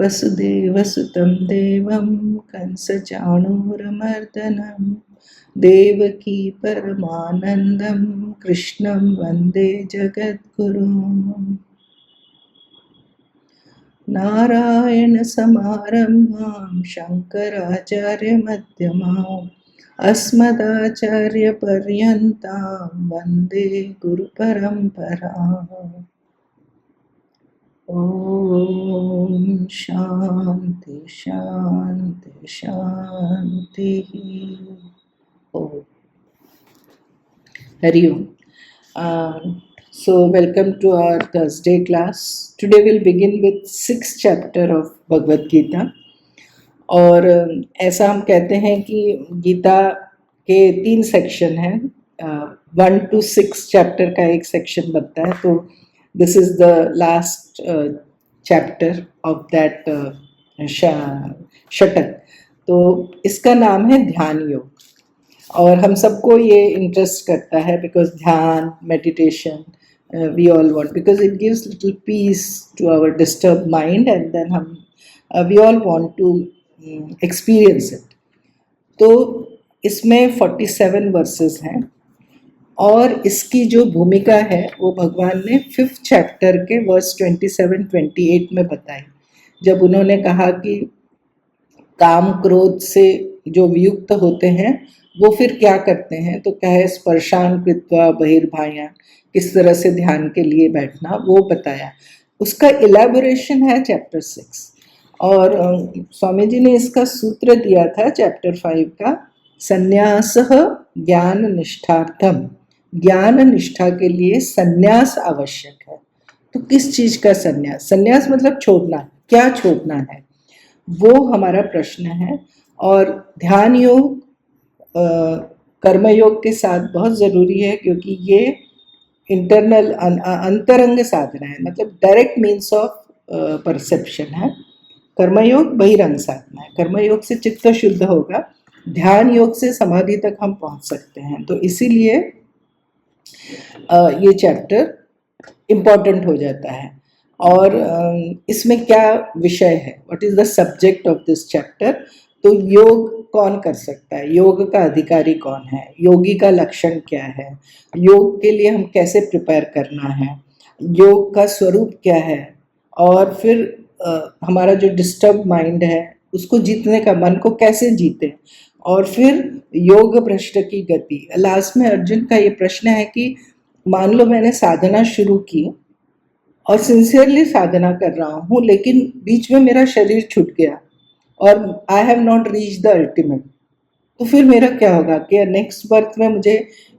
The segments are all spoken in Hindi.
वसुदेवसुतं देवं कंसचाणूरमर्दनं देवकी परमानन्दं कृष्णं वन्दे जगद्गुरुम्। नारायणसमारम्भां शङ्कराचार्यमध्यमाम् अस्मदाचार्यपर्यन्तां वन्दे गुरुपरम्पराम्। ॐ शान्ति शान्ति शान्तिः। ॐ हरि ओम। So welcome to our Thursday class. Today we'll begin with 6th chapter of Bhagavad Gita. और ऐसा हम कहते हैं कि गीता के 3 सेक्शन हैं, 1 to 6 चैप्टर का एक सेक्शन बनता है, तो this is the last chapter of that षटक। तो इसका नाम है ध्यान योग, और हम सबको ये इंटरेस्ट करता है बिकॉज ध्यान, meditation, we all want, because it gives little peace to our disturb mind, and then हम we all want to experience it. तो इसमें 47 वर्सेस हैं, और इसकी जो भूमिका है वो भगवान ने 5th चैप्टर के वर्स 27-28 में बताई, जब उन्होंने कहा कि काम क्रोध से जो वियुक्त होते हैं वो फिर क्या करते हैं, तो क्या है स्पर्शान कृत्वा बहिर्भायान, किस तरह से ध्यान के लिए बैठना, वो बताया। उसका इलेबोरेशन है चैप्टर 6, और स्वामी जी ने इसका सूत्र दिया था चैप्टर 5 का, संन्यासः ज्ञान निष्ठार्थम, ज्ञान निष्ठा के लिए संन्यास आवश्यक है। तो किस चीज का संन्यास? संन्यास मतलब छोड़ना, क्या छोड़ना है, वो हमारा प्रश्न है। और ध्यान योग कर्मयोग के साथ बहुत ज़रूरी है, क्योंकि ये इंटरनल अंतरंग साधना है, मतलब डायरेक्ट मीन्स ऑफ परसेप्शन है। कर्मयोग बहिरंग साधना है। कर्मयोग से चित्त शुद्ध होगा, ध्यान योग से समाधि तक हम पहुंच सकते हैं। तो इसीलिए ये चैप्टर इम्पॉर्टेंट हो जाता है। और इसमें क्या विषय है, what is the subject of this chapter? तो योग कौन कर सकता है, योग का अधिकारी कौन है, योगी का लक्षण क्या है, योग के लिए हम कैसे प्रिपेयर करना है, योग का स्वरूप क्या है, और फिर हमारा जो डिस्टर्ब माइंड है उसको जीतने का, मन को कैसे जीते, और फिर योग भ्रष्ट की गति। लास्ट में अर्जुन का ये प्रश्न है कि मान लो मैंने साधना शुरू की और सिंसियरली साधना कर रहा हूँ, लेकिन बीच में मेरा शरीर छूट गया और I have not reach the ultimate, तो फिर मेरा क्या होगा कि नेक्स्ट बर्थ में मुझे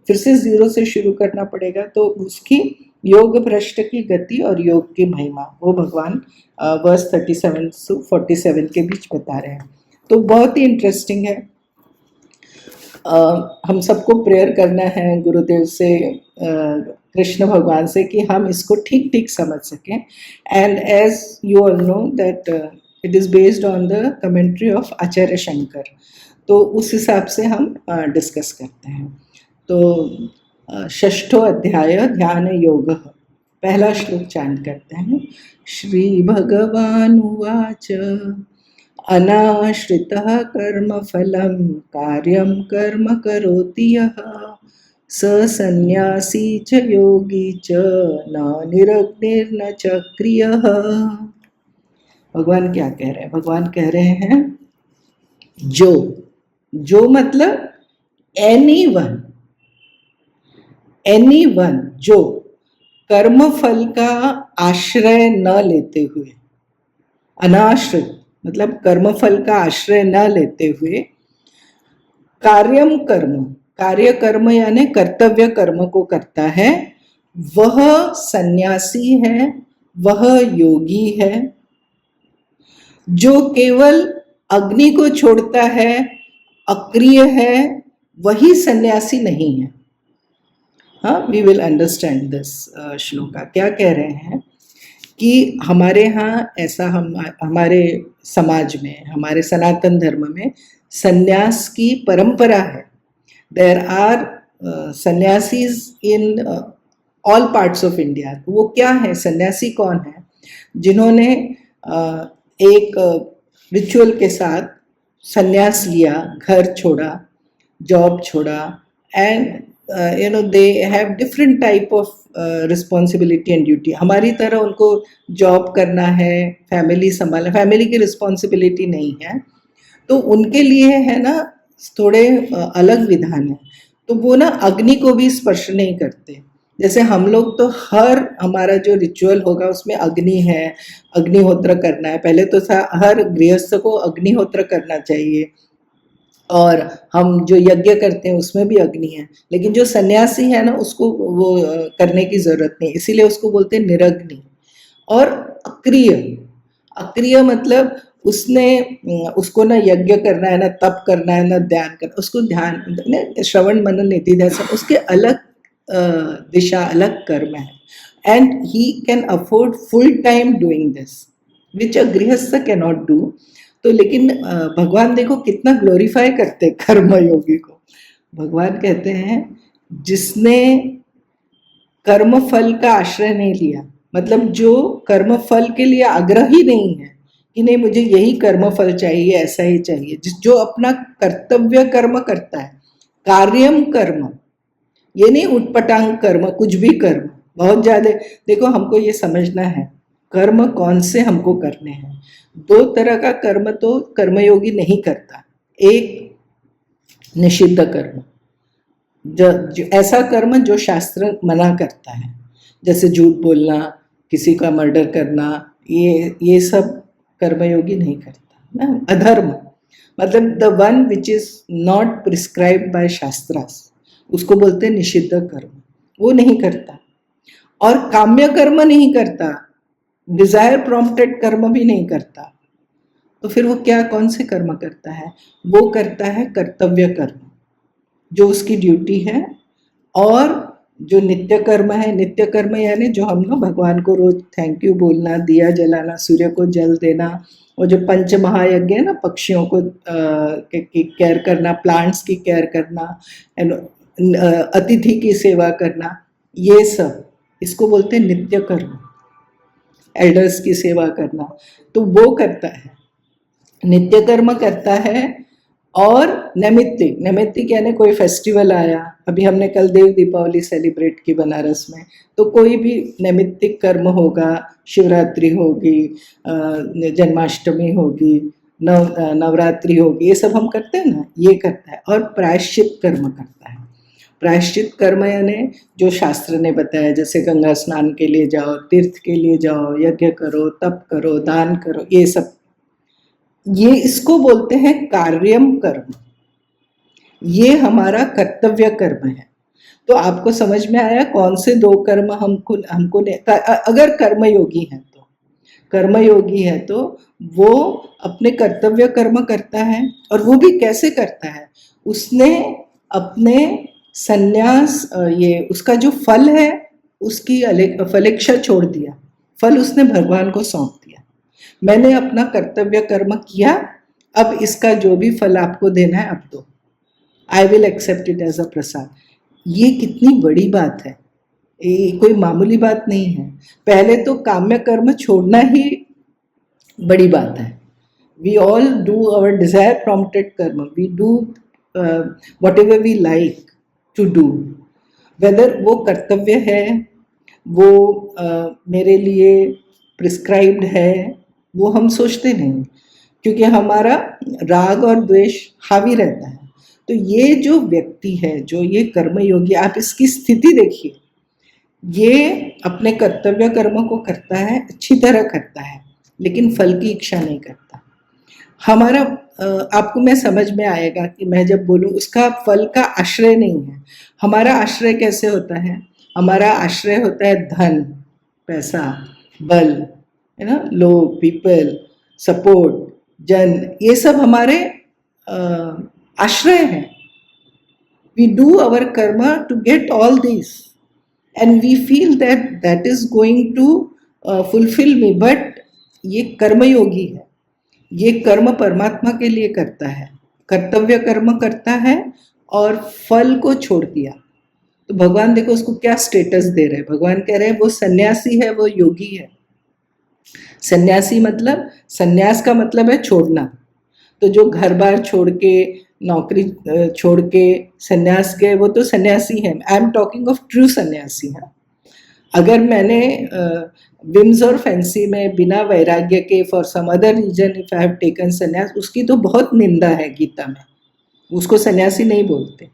फिर से 0 से शुरू करना पड़ेगा। तो उसकी योग भ्रष्ट की गति और योग की महिमा वो भगवान वर्स 37 से 47 के बीच बता रहे हैं। तो बहुत ही इंटरेस्टिंग है। हम सबको प्रेयर करना है गुरुदेव से, कृष्ण भगवान से, कि हम इसको ठीक ठीक समझ सकें। And as you all know that it is based on the commentary of Acharya Shankar, तो उस हिसाब से हम डिस्कस करते हैं। तो षष्ठो अध्याय ध्यान योग, पहला श्लोक चांट करते हैं। श्री भगवान उवाच अनाश्रितः कर्मफलं कार्यं कर्म करोति यः स सन्यासी च योगी च न निरग्निर्न चक्रियः। भगवान क्या कह रहे हैं? भगवान कह रहे हैं जो मतलब एनीवन जो कर्मफल का आश्रय न लेते हुए, अनाश्रित मतलब कर्मफल का आश्रय न लेते हुए, कार्यम कर्म, कार्य कर्म यानी कर्तव्य कर्म को करता है, वह सन्यासी है, वह योगी है। जो केवल अग्नि को छोड़ता है, अक्रिय है, वही सन्यासी नहीं है। हाँ, we will understand this shloka. क्या कह रहे हैं कि हमारे यहाँ ऐसा, हमारे समाज में, हमारे सनातन धर्म में सन्यास की परंपरा है। There are sanyasis in all parts of India. वो क्या है, सन्यासी कौन है? जिन्होंने एक रिचुअल के साथ संन्यास लिया, घर छोड़ा, जॉब छोड़ा, and they have different type of responsibility and duty. हमारी तरह उनको जॉब करना है, फैमिली संभालना, फैमिली की रिस्पॉन्सिबिलिटी नहीं है, तो उनके लिए है ना थोड़े अलग विधान है. तो वो ना अग्नि को भी स्पर्श नहीं करते. जैसे हम लोग तो हर हमारा जो रिचुअल होगा उसमें अग्नि है, अग्निहोत्र करना है. पहले तो हर गृहस्थ को अग्निहोत्र करना चाहिए, और हम जो यज्ञ करते हैं उसमें भी अग्नि है. लेकिन जो सन्यासी है ना उसको वो करने की जरूरत नहीं, इसीलिए उसको बोलते हैं निरग्नि. और अक्रिय, अक्रिय मतलब उसने उसको ना यज्ञ करना है, ना तप करना है, ना ध्यान करना. उसको ध्यान, श्रवण मनन निधिध्यासन, उसके अलग दिशा, अलग कर्म है. And he can afford full time doing this, which a गृहस्थ कैन नॉट डू. तो लेकिन भगवान देखो कितना ग्लोरीफाई करते हैं कर्मयोगी को. भगवान कहते हैं जिसने कर्म फल का आश्रय नहीं लिया, मतलब जो कर्म फल के लिए आग्रही नहीं है कि नहीं मुझे यही कर्म फल चाहिए, ऐसा ही चाहिए, जो अपना कर्तव्य कर्म करता है, कार्यम कर्म, ये नहीं उटपटांग कर्म, कुछ भी कर्म. बहुत ज्यादा देखो, हमको ये समझना है कर्म कौन से हमको करने हैं. दो तरह का कर्म तो कर्मयोगी नहीं करता. एक निषिद्ध कर्म, जो ऐसा कर्म जो शास्त्र मना करता है, जैसे झूठ बोलना, किसी का मर्डर करना, ये सब कर्मयोगी नहीं करता ना. अधर्म मतलब the one which is not prescribed by shastras, उसको बोलते हैं निषिद्ध कर्म, वो नहीं करता. और काम्य कर्म नहीं करता, डिजायर प्रॉम्प्टेड कर्म भी नहीं करता. तो फिर वो क्या, कौन से कर्म करता है? वो करता है कर्तव्य कर्म, जो उसकी ड्यूटी है. और जो नित्य कर्म है, नित्य कर्म यानी जो हम लोग भगवान को रोज थैंक यू बोलना, दिया जलाना, सूर्य को जल देना, वो जो पंच महायज्ञ है ना, पक्षियों को की केयर करना, प्लांट्स की केयर करना, अतिथि की सेवा करना, ये सब इसको बोलते हैं नित्य कर्म. एल्डर्स की सेवा करना, तो वो करता है, नित्य कर्म करता है. और नैमित्तिक, नैमित्तिक यानी कोई फेस्टिवल आया, अभी हमने कल देव दीपावली सेलिब्रेट की बनारस में, तो कोई भी नैमित्तिक कर्म होगा, शिवरात्रि होगी, जन्माष्टमी होगी, नवरात्रि होगी, ये सब हम करते हैं ना, ये करता है. और प्रायश्चित कर्म करता है. प्रायश्चित कर्म यानी जो शास्त्र ने बताया, जैसे गंगा स्नान के लिए जाओ, तीर्थ के लिए जाओ, यज्ञ करो, तप करो, दान करो, ये सब, ये इसको बोलते हैं कार्यम कर्म. ये हमारा कर्तव्य कर्म है. तो आपको समझ में आया कौन से दो कर्म हमको हमको अगर कर्मयोगी है तो, कर्मयोगी है तो वो अपने कर्तव्य कर्म करता है. और वो भी कैसे करता है? उसने अपने संन्यास, ये उसका जो फल है उसकी फलेच्छा छोड़ दिया, फल उसने भगवान को सौंप दिया. मैंने अपना कर्तव्य कर्म किया, अब इसका जो भी फल आपको देना है अब दो, I will accept it as a prasad. ये कितनी बड़ी बात है, ये कोई मामूली बात नहीं है. पहले तो काम्य कर्म छोड़ना ही बड़ी बात है. We all do our desire prompted karma, we do whatever we like to do, whether वो कर्तव्य है, वो मेरे लिए प्रिस्क्राइब्ड है, वो हम सोचते नहीं, क्योंकि हमारा राग और द्वेष हावी रहता है. तो ये जो व्यक्ति है, जो ये कर्मयोगी, आप इसकी स्थिति देखिए, ये अपने कर्तव्य कर्म को करता है, अच्छी तरह करता है, लेकिन फल की इच्छा नहीं करता. हमारा आपको मैं समझ में आएगा कि मैं जब बोलूँ उसका फल का आश्रय नहीं है. हमारा आश्रय कैसे होता है? हमारा आश्रय होता है धन, पैसा, बल, है ना, लोग, पीपल, सपोर्ट, जन, ये सब हमारे आश्रय हैं. We do our karma to get all this and we feel that that is going to fulfil me. But ये कर्मयोगी है, ये कर्म परमात्मा के लिए करता है, कर्तव्य कर्म करता है और फल को छोड़ दिया. तो भगवान देखो उसको क्या स्टेटस दे रहे हैं. भगवान कह रहे हैं वो सन्यासी है, वो योगी है. सन्यासी मतलब, सन्यास का मतलब है छोड़ना। तो जो घर बार छोड़ के, नौकरी छोड़ के सन्यास के, वो तो सन्यासी है। I am talking of true सन्यासी है। अगर मैंने विम्स और फैंसी में बिना वैराग्य के, for some other reason, if I have taken sanyas, उसकी तो बहुत निंदा है गीता में, उसको सन्यासी नहीं बोलते।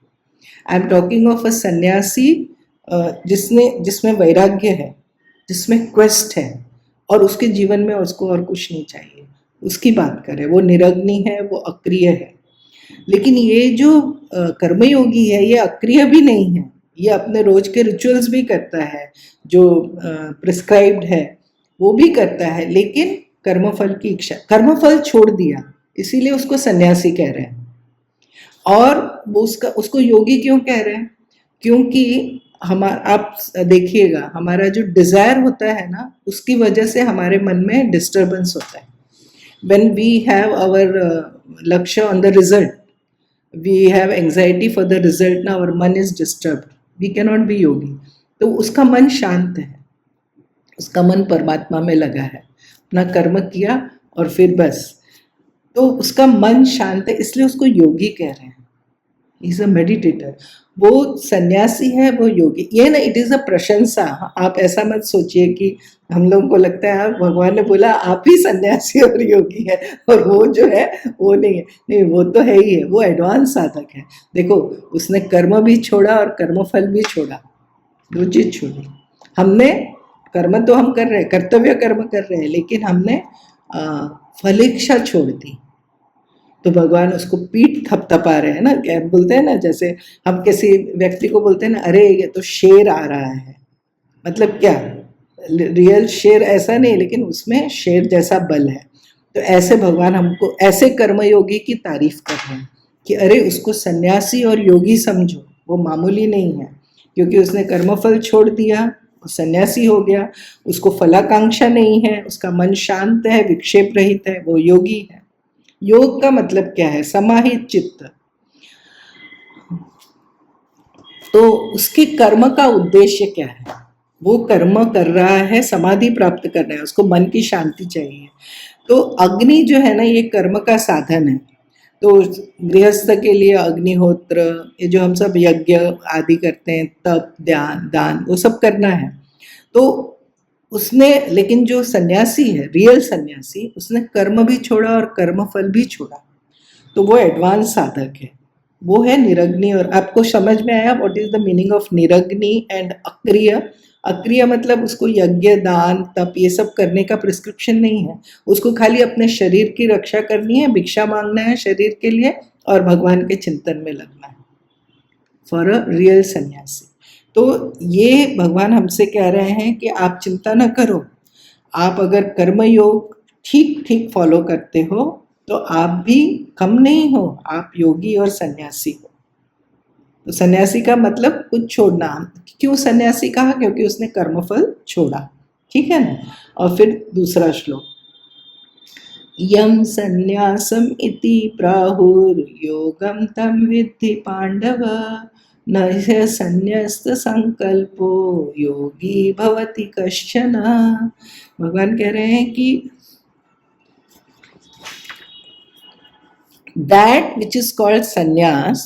I am talking of a सन्यासी जिसमें वैराग्य है, जिसमें क्वेस्ट है, और उसके जीवन में उसको और कुछ नहीं चाहिए, उसकी बात करें। वो निरग्नि है, वो अक्रिय है। लेकिन ये जो कर्मयोगी है, ये अक्रिय भी नहीं है, ये अपने रोज के रिचुअल्स भी करता है, जो प्रिस्क्राइब्ड है वो भी करता है, लेकिन कर्मफल की इच्छा, कर्मफल छोड़ दिया, इसीलिए उसको सन्यासी कह रहे हैं। और वो उसको योगी क्यों कह रहे हैं? क्योंकि आप देखिएगा, हमारा जो डिजायर होता है ना, उसकी वजह से हमारे मन में डिस्टर्बेंस होता है। when we have our laksha on the result, we have anxiety for the result, now our मन is disturbed, we cannot be yogi। तो उसका मन शांत है, उसका मन परमात्मा में लगा है, अपना कर्म किया और फिर बस, तो उसका मन शांत है, इसलिए उसको योगी कह रहे हैं। Is a meditator. वो सन्यासी है, वो योगी। ये ना, इट इज अ प्रशंसा। आप ऐसा मत सोचिए कि हम लोगों को लगता है भगवान ने बोला आप ही सन्यासी और योगी है और वो जो है वो नहीं है। नहीं, वो तो है ही है, वो एडवांस साधक है। देखो, उसने कर्म भी छोड़ा और कर्मफल भी छोड़ा, दो चीज छोड़ी। हमने कर्म तो हम कर रहे हैं, कर्तव्य कर्म कर रहे हैं, लेकिन हमने फलेच्छा छोड़ दी, तो भगवान उसको पीठ थपथपा रहे हैं ना। क्या बोलते हैं ना, जैसे हम किसी व्यक्ति को बोलते हैं ना, अरे ये तो शेर आ रहा है, मतलब क्या, रियल शेर ऐसा नहीं, लेकिन उसमें शेर जैसा बल है। तो ऐसे भगवान हमको ऐसे कर्मयोगी की तारीफ कर रहे हैं कि अरे उसको सन्यासी और योगी समझो, वो मामूली नहीं है, क्योंकि उसने कर्मफल छोड़ दिया, वो सन्यासी हो गया। उसको फलाकांक्षा नहीं है, उसका मन शांत है, विक्षेप रहित है, वो योगी है। योग का मतलब क्या है? समाहित चित्त। तो उसके कर्म का उद्देश्य क्या है? वो कर्म कर रहा है, समाधि प्राप्त कर रहा है, उसको मन की शांति चाहिए। तो अग्नि जो है ना, ये कर्म का साधन है। तो गृहस्थ के लिए अग्निहोत्र, ये जो हम सब यज्ञ आदि करते हैं, तप, ध्यान, दान, वो सब करना है। तो उसने, लेकिन जो सन्यासी है, रियल सन्यासी, उसने कर्म भी छोड़ा और कर्म फल भी छोड़ा, तो वो एडवांस साधक है, वो है निरग्नि। और आपको समझ में आया what is the meaning of niragni and akriya? अक्रिय मतलब उसको यज्ञ, दान, तप ये सब करने का प्रिस्क्रिप्शन नहीं है, उसको खाली अपने शरीर की रक्षा करनी है, भिक्षा मांगना है शरीर के लिए और भगवान के चिंतन में लगना है, फॉर अ रियल सन्यासी। तो ये भगवान हमसे कह रहे हैं कि आप चिंता न करो, आप अगर कर्मयोग ठीक ठीक फॉलो करते हो तो आप भी कम नहीं हो, आप योगी और सन्यासी हो। तो सन्यासी का मतलब कुछ छोड़ना। क्यों सन्यासी कहा? क्योंकि उसने कर्मफल छोड़ा, ठीक है ना। और फिर दूसरा श्लोक, यम सन्यासम इति प्राहुर्योगम तम विद्धि पांडव, न ह्य संन्यस्त संकल्पो योगी भवति कश्चन। भगवान कह रहे हैं कि that which is called sannyas,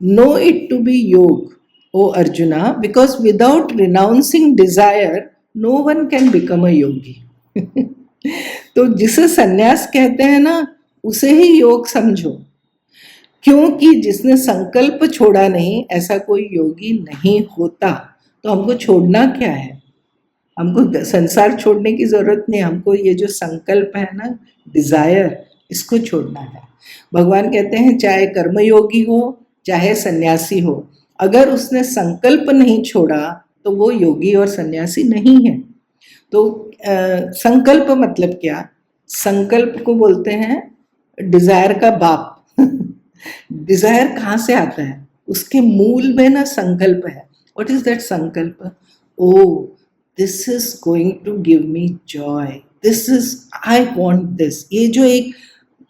know it to be yoga, O Arjuna, because without renouncing desire no one can become a yogi। तो जिसे सन्यास कहते हैं ना, उसे ही योग समझो, क्योंकि जिसने संकल्प छोड़ा नहीं, ऐसा कोई योगी नहीं होता। तो हमको छोड़ना क्या है? हमको संसार छोड़ने की जरूरत नहीं, हमको ये जो संकल्प है ना, डिजायर, इसको छोड़ना है। भगवान कहते हैं चाहे कर्मयोगी हो चाहे सन्यासी हो, अगर उसने संकल्प नहीं छोड़ा तो वो योगी और सन्यासी नहीं है। तो संकल्प मतलब क्या? संकल्प को बोलते हैं डिजायर का बाप। डिजायर कहाँ से आता है? उसके मूल में ना संकल्प है। What is that sankalp? Oh, this is going to give me joy, this is, I want this. ये जो एक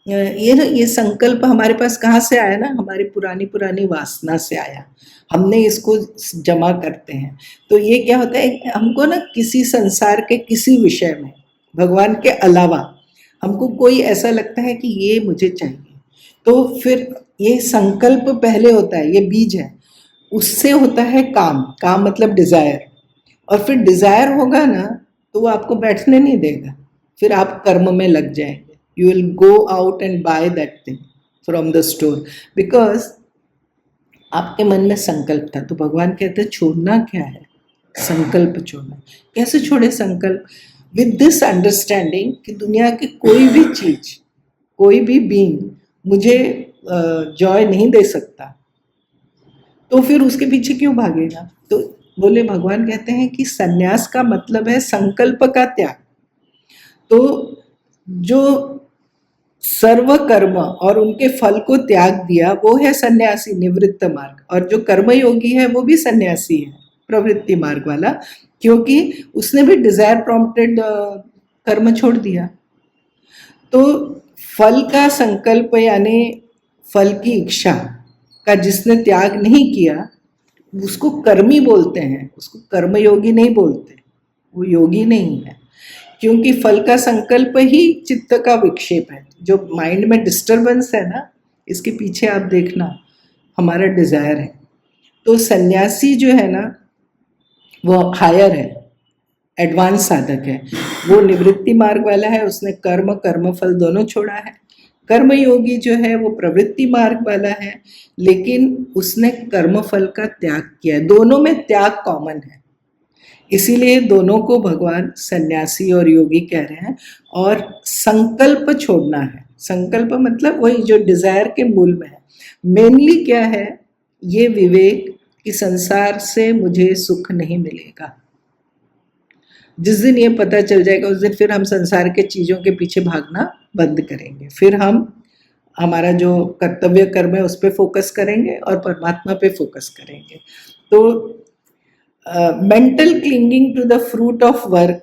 ये संकल्प हमारे पास कहाँ से आया ना? हमारी पुरानी पुरानी वासना से आया, हमने इसको जमा करते हैं। तो ये क्या होता है, हमको ना किसी संसार के किसी विषय में भगवान के अलावा हमको कोई ऐसा लगता है कि ये मुझे चाहिए, तो फिर ये संकल्प पहले होता है, ये बीज है, उससे होता है काम, काम मतलब डिजायर, और फिर डिजायर होगा ना तो वो आपको बैठने नहीं देगा, फिर आप कर्म में लग जाएंगे, you will go out and by that thing from the store, because आपके मन में संकल्प था। तो भगवान कहते हैं छोड़ना क्या है, संकल्प छोड़ना। कैसे छोड़े संकल्प? विद दिस अंडरस्टैंडिंग कि दुनिया की कोई भी चीज, कोई भी बीइंग मुझे जॉय नहीं दे सकता, तो फिर उसके पीछे क्यों भागेगा? तो बोले, भगवान कहते हैं कि सन्यास का मतलब है संकल्प का त्याग। तो जो सर्व कर्म और उनके फल को त्याग दिया वो है सन्यासी, निवृत्त मार्ग। और जो कर्मयोगी है वो भी सन्यासी है, प्रवृत्ति मार्ग वाला, क्योंकि उसने भी डिजायर प्रॉम्प्टेड कर्म छोड़ दिया। तो फल का संकल्प यानी फल की इच्छा का जिसने त्याग नहीं किया उसको कर्मी बोलते हैं, उसको कर्मयोगी नहीं बोलते, वो योगी नहीं है। क्योंकि फल का संकल्प ही चित्त का विक्षेप है, जो माइंड में डिस्टरबेंस है ना, इसके पीछे आप देखना हमारा डिजायर है। तो सन्यासी जो है ना वो हायर है, एडवांस साधक है, वो निवृत्ति मार्ग वाला है, उसने कर्म कर्मफल दोनों छोड़ा है। कर्मयोगी जो है वो प्रवृत्ति मार्ग वाला है, लेकिन उसने कर्मफल का त्याग किया है। दोनों में त्याग कॉमन है, इसीलिए दोनों को भगवान सन्यासी और योगी कह रहे हैं। और संकल्प छोड़ना है, संकल्प मतलब वही जो डिजायर के मूल में है। मेनली क्या है? ये विवेक कि संसार से मुझे सुख नहीं मिलेगा। जिस दिन ये पता चल जाएगा उस दिन फिर हम संसार के चीज़ों के पीछे भागना बंद करेंगे, फिर हम हमारा जो कर्तव्य कर्म है उस पर फोकस करेंगे और परमात्मा पे फोकस करेंगे। तो mental clinging to the fruit of work,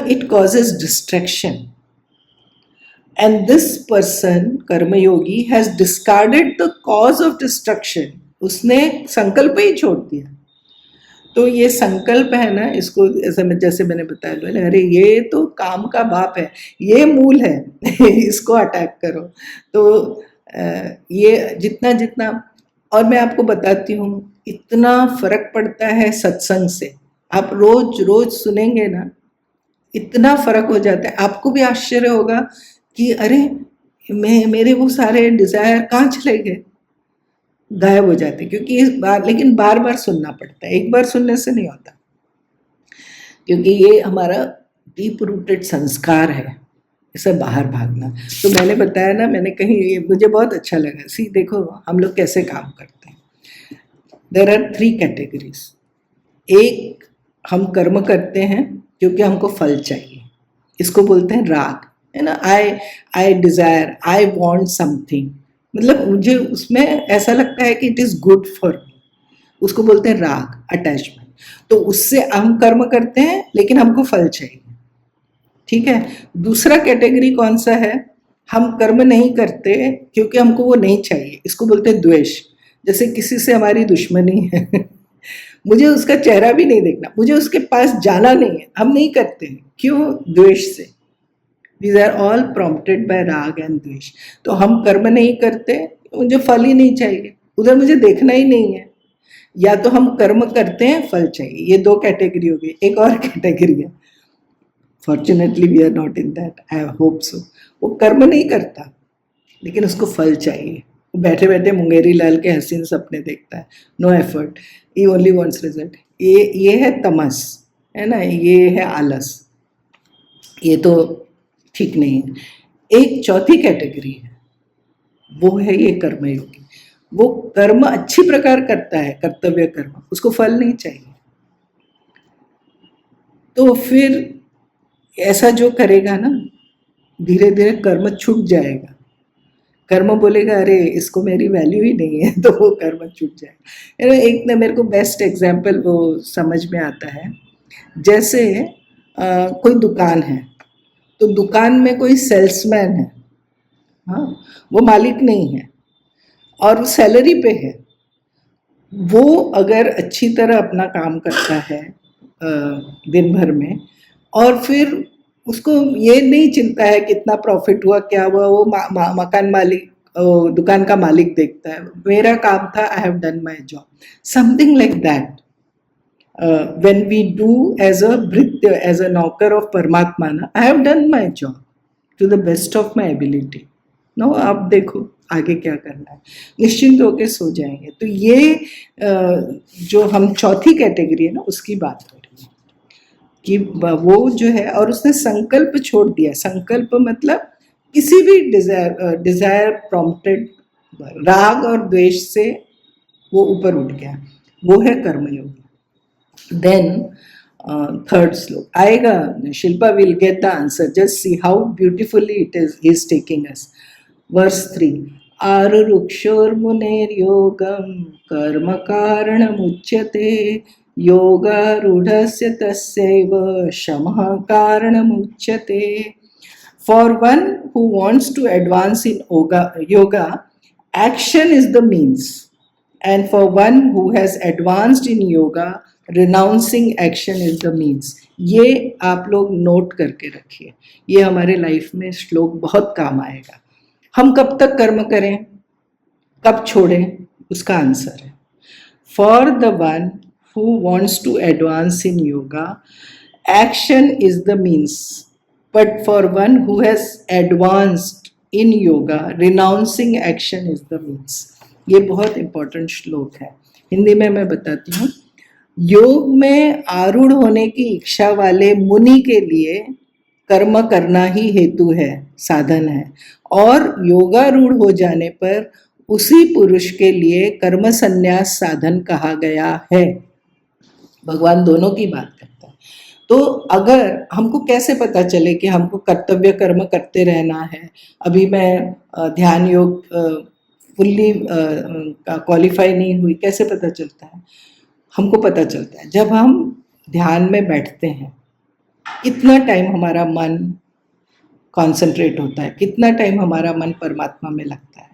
it causes distraction, and this person karma yogi has discarded the cause of destruction, उसने संकल्प ही छोड़ दिया। तो ये संकल्प है ना, इसको जैसे मैंने बताया, बोले अरे ये तो काम का बाप है, ये मूल है इसको अटैक करो। तो ये जितना जितना, और मैं आपको बताती हूँ इतना फर्क पड़ता है सत्संग से, आप रोज रोज सुनेंगे ना इतना फर्क हो जाता है। आपको भी आश्चर्य होगा कि अरे मेरे वो सारे डिजायर कहाँ चले गए, गायब हो जाते, क्योंकि इस बार, लेकिन बार बार सुनना पड़ता है, एक बार सुनने से नहीं होता, क्योंकि ये हमारा डीप रूटेड संस्कार है इसे बाहर भागना। तो मैंने बताया ना, मैंने कहीं ये मुझे बहुत अच्छा लगा, सी देखो हम लोग कैसे काम करते हैं। There are 3 categories. एक, हम कर्म करते हैं क्योंकि हमको फल चाहिए, इसको बोलते हैं राग, है ना। आई डिजायर, आई वांट समथिंग, मतलब मुझे उसमें ऐसा लगता है कि it is good for me, उसको बोलते हैं राग, अटैचमेंट। तो उससे हम कर्म करते हैं लेकिन हमको फल चाहिए, ठीक है। दूसरा कैटेगरी कौन सा है? हम कर्म नहीं करते क्योंकि हमको वो नहीं चाहिए, इसको बोलते हैं द्वेष। जैसे किसी से हमारी दुश्मनी है मुझे उसका चेहरा भी नहीं देखना, मुझे उसके पास जाना नहीं है, हम नहीं करते हैं, क्यों? द्वेष से। These are all prompted by raga and dvesha. तो हम कर्म नहीं करते, मुझे फल ही नहीं चाहिए, उधर मुझे देखना ही नहीं है। या तो हम कर्म करते हैं, फल चाहिए, ये 2 कैटेगरी हो गई। एक और कैटेगरी है, fortunately we are not in that, I hope so. वो कर्म नहीं करता लेकिन उसको फल चाहिए, वो बैठे बैठे मुंगेरी लाल के हसीन सपने देखता है, नो एफर्ट, ही ओनली वांट्स रिजल्ट। ये है तमस, है ना, ये है आलस, ये तो ठीक नहीं है। एक चौथी कैटेगरी है, वो है ये कर्मयोगी। वो कर्म अच्छी प्रकार करता है, कर्तव्य कर्म, उसको फल नहीं चाहिए। तो फिर ऐसा जो करेगा ना, धीरे धीरे कर्म छूट जाएगा। कर्म बोलेगा अरे इसको मेरी वैल्यू ही नहीं है, तो वो कर्म छूट जाएगा। एक ना मेरे को बेस्ट एग्जाम्पल वो समझ में आता है, जैसे कोई दुकान है, तो दुकान में कोई सेल्समैन है, हाँ, वो मालिक नहीं है और सैलरी पे है। वो अगर अच्छी तरह अपना काम करता है दिन भर में, और फिर उसको ये नहीं चिंता है कितना प्रॉफिट हुआ, क्या हुआ, वो मकान मालिक, दुकान का मालिक देखता है, मेरा काम था, I have done my job, something like that. When we do as a bhritya, as a knocker of Paramatma, na, I have done my job to the best of my ability. No आप देखो आगे क्या करना है, निश्चिंत होके सो जाएंगे. तो ये जो हम चौथी कैटेगरी है ना उसकी बात कर रही है कि वो जो है, और उसने संकल्प छोड़ दिया. संकल्प मतलब किसी भी डिजायर प्रॉम्प्टेड, राग और द्वेष से वो ऊपर उठ गया, वो है कर्मयोग. देन थर्ड श्लोक आएगा, Shilpa will get the answer, just see how beautifully it is taking us. Verse 3, आरुरुक्षोर्मुनेर्योगं कर्म कारणमुच्यते योगारूढ़स्य तस्यैव शमः कारणमुच्यते. For one who wants to advance in yoga, action is the means. And for one who has advanced in yoga, renouncing action is the means. ये आप लोग नोट करके रखिए, ये हमारे लाइफ में श्लोक बहुत काम आएगा. हम कब तक कर्म करें, कब छोड़ें, उसका आंसर है. For the one who wants to advance in yoga, action is the means. But for one who has advanced in yoga, renouncing action is the means. ये बहुत इंपॉर्टेंट श्लोक है. हिंदी में मैं बताती हूँ. योग में आरूढ़ होने की इच्छा वाले मुनि के लिए कर्म करना ही हेतु है, साधन है, और योगारूढ़ हो जाने पर उसी पुरुष के लिए कर्म संन्यास साधन कहा गया है. भगवान दोनों की बात करता है. तो अगर हमको कैसे पता चले कि हमको कर्तव्य कर्म करते रहना है, अभी मैं ध्यान योग फुल्ली क्वालिफाई नहीं हुई, कैसे पता चलता है? हमको पता चलता है जब हम ध्यान में बैठते हैं, कितना टाइम हमारा मन कॉन्सेंट्रेट होता है, कितना टाइम हमारा मन परमात्मा में लगता है.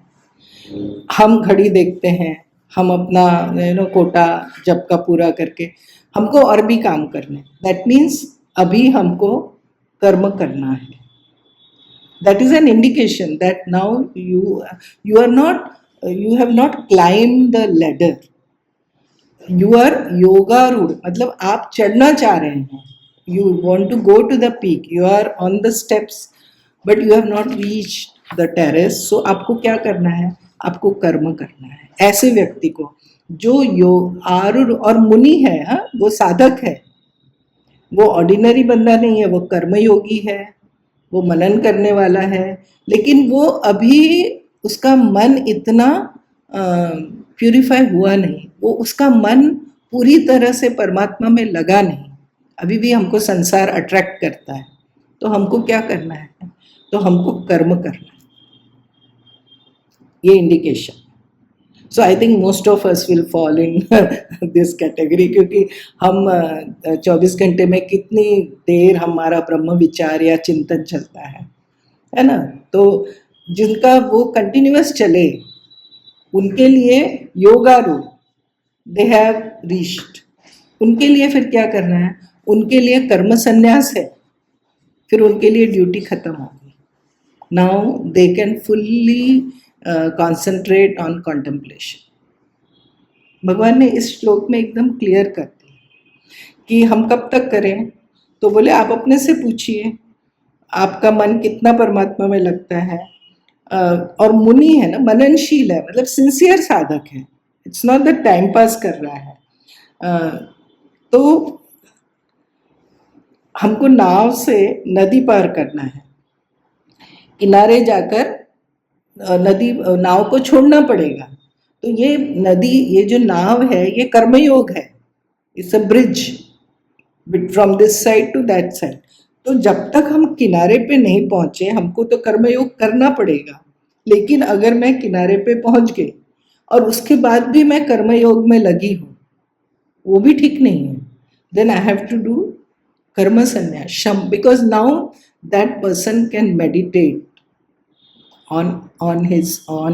हम घड़ी देखते हैं, हम अपना कोटा जब का पूरा करके हमको और भी काम करने, दैट मीन्स अभी हमको कर्म करना है. That is an indication that now you are not, you have not climb the ladder, you are yogarudh, मतलब आप चढ़ना चाह रहे हैं. You want to go to the peak, you are on the steps but you have not reached the terrace. So आपको क्या करना है? आपको कर्म करना है. ऐसे व्यक्ति को जो आरूढ़ और मुनि है, हाँ, वो साधक है, वो ऑर्डिनरी बंदा नहीं है, वो कर्मयोगी है, वो मनन करने वाला है, लेकिन वो अभी उसका मन इतना प्यूरिफाई हुआ नहीं, वो उसका मन पूरी तरह से परमात्मा में लगा नहीं, अभी भी हमको संसार अट्रैक्ट करता है. तो हमको क्या करना है? तो हमको कर्म करना है. ये indication. So I think most of us will fall in this category, क्योंकि हम 24 घंटे में कितनी देर हमारा ब्रह्म विचार या चिंतन चलता है ना. तो जिनका वो कंटिन्यूअस चले, उनके लिए योगारूढ़, दे हैव रीच्ड. उनके लिए फिर क्या करना है? उनके लिए कर्म संन्यास है, फिर उनके लिए ड्यूटी खत्म होगी. Now they can fully concentrate on contemplation. भगवान ने इस श्लोक में एकदम क्लियर कर दी कि हम कब तक करें. तो बोले आप अपने से पूछिए, आपका मन कितना परमात्मा में लगता है. और मुनि है ना, मननशील है, मतलब सिंसियर साधक है, it's not the time pass कर रहा है. तो हमको नाव से नदी पार करना है, किनारे जाकर नदी नाव को छोड़ना पड़ेगा. तो ये नदी, ये जो नाव है, ये कर्मयोग है, it's a bridge from this side to that side. तो जब तक हम किनारे पे नहीं पहुंचे, हमको तो कर्मयोग करना पड़ेगा. लेकिन अगर मैं किनारे पे पहुंच गई और उसके बाद भी मैं कर्मयोग में लगी हूँ, वो भी ठीक नहीं है. Then I have to do karma sanyas, sham, because now that person can meditate on his or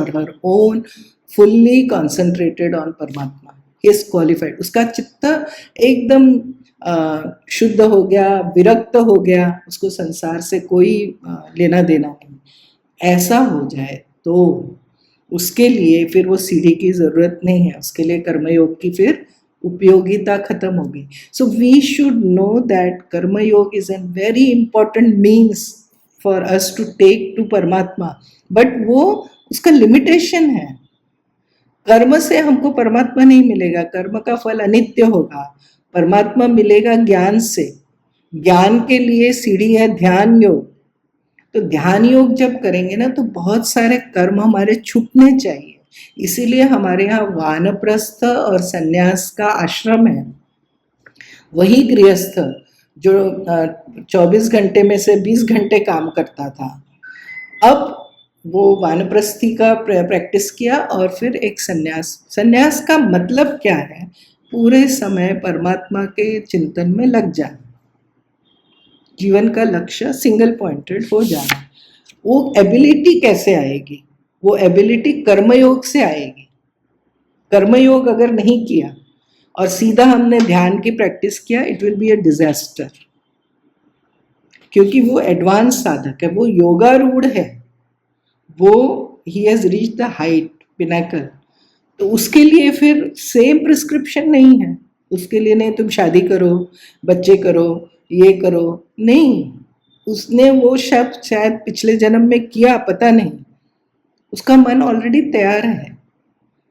her own, fully concentrated on Paramatma. He is qualified. उसका चित्त एकदम शुद्ध हो गया, विरक्त हो गया, उसको संसार से कोई लेना देना नहीं, ऐसा हो जाए तो उसके लिए फिर वो सीढ़ी की जरूरत नहीं है, उसके लिए कर्मयोग की फिर उपयोगिता खत्म हो गई. So we should know that karmayoga is an very important means for us to take to Paramatma, but वो उसका लिमिटेशन है. कर्म से हमको परमात्मा नहीं मिलेगा, कर्म का फल अनित्य होगा. परमात्मा मिलेगा ज्ञान से. ज्ञान के लिए सीढ़ी है ध्यान योग. तो ध्यान योग जब करेंगे ना तो बहुत सारे कर्म हमारे छूटने चाहिए. इसीलिए हमारे यहाँ वानप्रस्थ और सन्यास का आश्रम है. वही गृहस्थ जो 24 घंटे में से 20 घंटे काम करता था, अब वो वानप्रस्थी का प्रैक्टिस किया और फिर एक सन्यास. सन्यास का मतलब क्या है? पूरे समय परमात्मा के चिंतन में लग जाना, जीवन का लक्ष्य सिंगल पॉइंटेड हो जाना. वो एबिलिटी कैसे आएगी? वो एबिलिटी कर्मयोग से आएगी. कर्मयोग अगर नहीं किया और सीधा हमने ध्यान की प्रैक्टिस किया, it will be a disaster. क्योंकि वो एडवांस साधक है, वो योगारूढ़ है, वो he has reach the height Pinnacle. तो उसके लिए फिर सेम प्रिस्क्रिप्शन नहीं है. उसके लिए नहीं तुम शादी करो, बच्चे करो, ये करो, नहीं. उसने वो शब्द शायद पिछले जन्म में किया, पता नहीं. उसका मन ऑलरेडी तैयार है,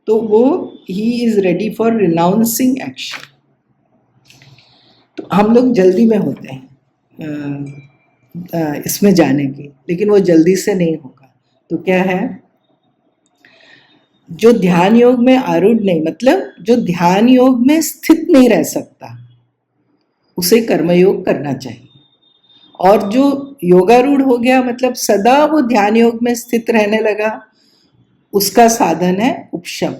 तो वो he is ready for renouncing action. तो हम लोग जल्दी में होते हैं इसमें जाने की, लेकिन वो जल्दी से नहीं होगा. तो क्या है, जो ध्यान योग में आरूढ़ नहीं, मतलब जो ध्यान योग में स्थित नहीं रह सकता, उसे कर्मयोग करना चाहिए. और जो योगारूढ़ हो गया, मतलब सदा वो ध्यान योग में स्थित रहने लगा, उसका साधन है उपशम,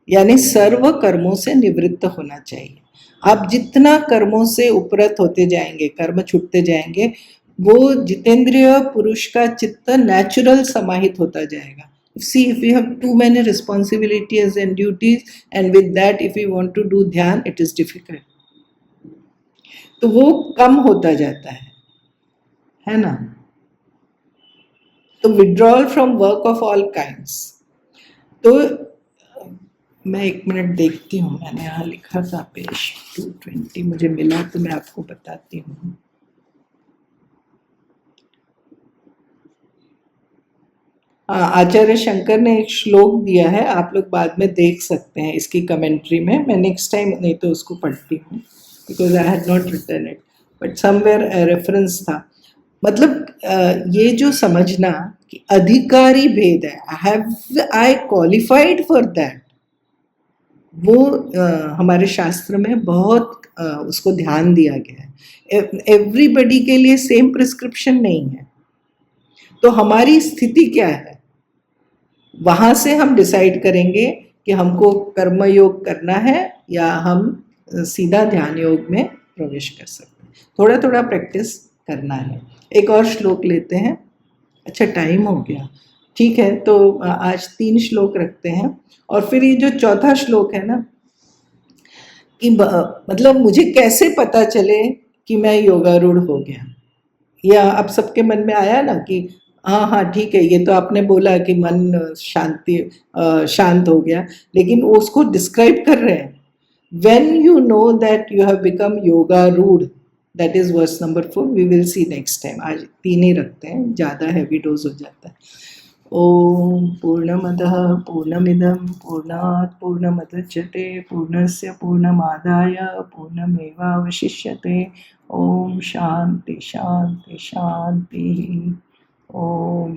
यानी सर्व कर्मों से निवृत्त होना चाहिए. आप जितना कर्मों से उपरत होते जाएंगे, कर्म छूटते जाएंगे, वो जितेंद्रिय पुरुष का चित्त नेचुरल समाहित होता जाएगा. See, if we have too many responsibilities and duties, and with that if we want to do ध्यान, it is difficult. तो वो कम होता जाता है ना. तो withdrawal from work of all kinds. तो मैं 1 मिनट देखती हूँ, मैंने यहाँ लिखा था पेज 220, मुझे मिला तो मैं आपको बताती हूँ. आचार्य शंकर ने एक श्लोक दिया है, आप लोग बाद में देख सकते हैं इसकी कमेंट्री में. मैं नेक्स्ट टाइम नहीं तो उसको पढ़ती हूँ, because I had not written it, but somewhere reference था. मतलब ये जो समझना कि अधिकारी भेद है, have I qualified for that, वो हमारे शास्त्र में बहुत उसको ध्यान दिया गया है. एवरीबडी के लिए सेम प्रिस्क्रिप्शन नहीं है. तो हमारी स्थिति क्या है, वहां से हम डिसाइड करेंगे कि हमको कर्मयोग करना है या हम सीधा ध्यान योग में प्रवेश कर सकते हैं. थोड़ा थोड़ा प्रैक्टिस करना है. एक और श्लोक लेते हैं. अच्छा, टाइम हो गया, ठीक है. तो आज 3 श्लोक रखते हैं. और फिर ये जो चौथा श्लोक है ना, कि मतलब मुझे कैसे पता चले कि मैं योगारूढ़ हो गया, या आप सबके मन में आया ना कि हाँ ठीक है, ये तो आपने बोला कि मन शांत हो गया, लेकिन वो उसको डिस्क्राइब कर रहे हैं. When you know that you have become yogarudh, that is verse number 4. We will see next time. आज 3 ही रखते हैं, ज़्यादा हैवी डोज हो जाता है. ओम पूर्णमदः पूर्णमिदं पूर्णात् पूर्णमुदच्यते पूर्णस्य पूर्णमादाय पूर्णमेवावशिष्यते. ओम शांति शांति शांति. ओम.